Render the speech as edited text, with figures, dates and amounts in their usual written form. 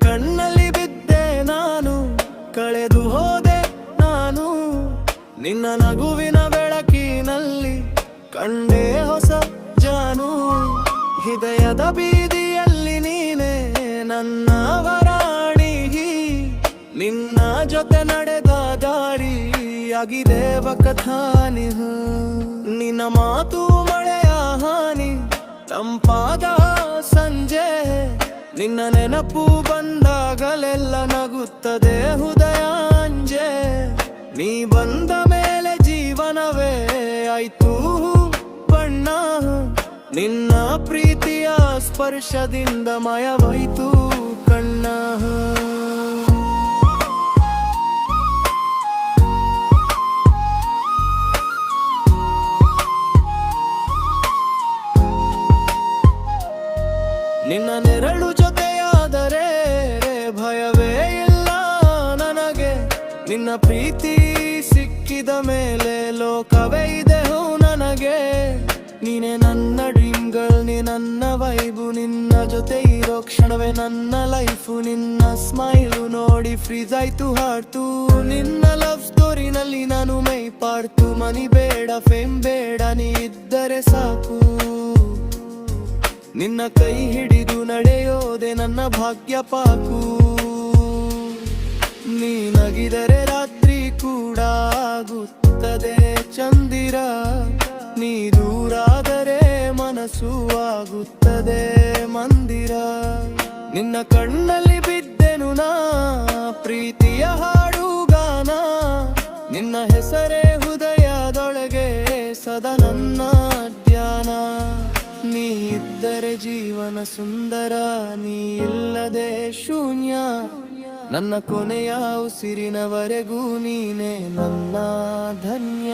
ಕಣ್ಣಲ್ಲಿ ಬಿದ್ದೆ ನಾನು, ಕಳೆದು ಹೋದೆ ನಾನು, ನಿನ್ನ ನಗುವಿನ ಬೆಳಕಿನಲ್ಲಿ ಕಂಡೆ ಹೊಸ ಜಾನು. ಹೃದಯದ ಬೀದಿಯಲ್ಲಿ ನೀನೆ ನನ್ನ ವರಾಣಿ, ನಿನ್ನ ಜೊತೆ ನಡೆದ ದಾರಿಯಾಗಿದೆ ಕಥಾನಿ. ನಿನ್ನ ಮಾತು ಮಳೆಯ ಹಾನಿ, ತಂಪಾದ ಸಂಜೆ, ನಿನ್ನ ನೆನಪು ಬಂದಾಗಲೆಲ್ಲ ನಗುತ್ತದೆ ಹೃದಯಾಂಜೆ. ನೀ ಬಂದ ಮೇಲೆ ಜೀವನವೇ ಆಯ್ತು ಬಣ್ಣ, ನಿನ್ನ ಪ್ರೀತಿಯ ಸ್ಪರ್ಶದಿಂದ ಮಯವಾಯ್ತು ಕಣ್ಣ. ನಿನ್ನ ನೆರಳು ಜೊತೆಯಾದರೆ ಭಯವೇ ಇಲ್ಲ ನನಗೆ, ನಿನ್ನ ಪ್ರೀತಿ ಸಿಕ್ಕಿದ ಮೇಲೆ ಲೋಕವೇ ಇದೆ ನನಗೆ. ನೀನೆ ನನ್ನ ಡ್ರೀಮ್ ಗರ್ಲ್, ನೀ ನನ್ನ ವೈಬು, ನಿನ್ನ ಜೊತೆ ಇರೋ ಕ್ಷಣವೇ ನನ್ನ ಲೈಫು. ನಿನ್ನ ಸ್ಮೈಲು ನೋಡಿ ಫ್ರೀಸ್ ಆಯ್ತು ಹಾಡ್ತು, ನಿನ್ನ ಲವ್ ಸ್ಟೋರಿನಲ್ಲಿ ನಾನು ಮೈ ಪಾಡ್ತು. ಮನಿ ಬೇಡ ಫೇಮ್ ಬೇಡ, ನೀ ಇದ್ದರೆ ಸಾಕು. ನಿನ್ನ ಕೈ ಹಿಡಿದು ನಡೆಯೋದೆ ನನ್ನ ಭಾಗ್ಯ ಪಾಕು. ನೀ ನಗಿದರೆ ರಾತ್ರಿ ಕೂಡ ಆಗುತ್ತದೆ ಚಂದಿರ, ನೀ ದೂರಾದರೆ ಮನಸ್ಸು ಆಗುತ್ತದೆ ಮಂದಿರ. ನಿನ್ನ ಕಣ್ಣಲ್ಲಿ ಬಿದ್ದೆನು ನಾ ಪ್ರೀತಿಯ ಹಾಡುಗಾನ, ನಿನ್ನ ಹೆಸರೇ ಹೃದಯದೊಳಗೆ ಸದಾ ನನ್ನ ಧ್ಯಾನ. ನೀ ಇದ್ದರೆ ಜೀವನ ಸುಂದರ, ನೀ ಇಲ್ಲದೆ ಶೂನ್ಯ. ನನ್ನ ಕೊನೆಯ ಉಸಿರಿನವರೆಗೂ ನೀನೆ ನನ್ನ ಧನ್ಯ.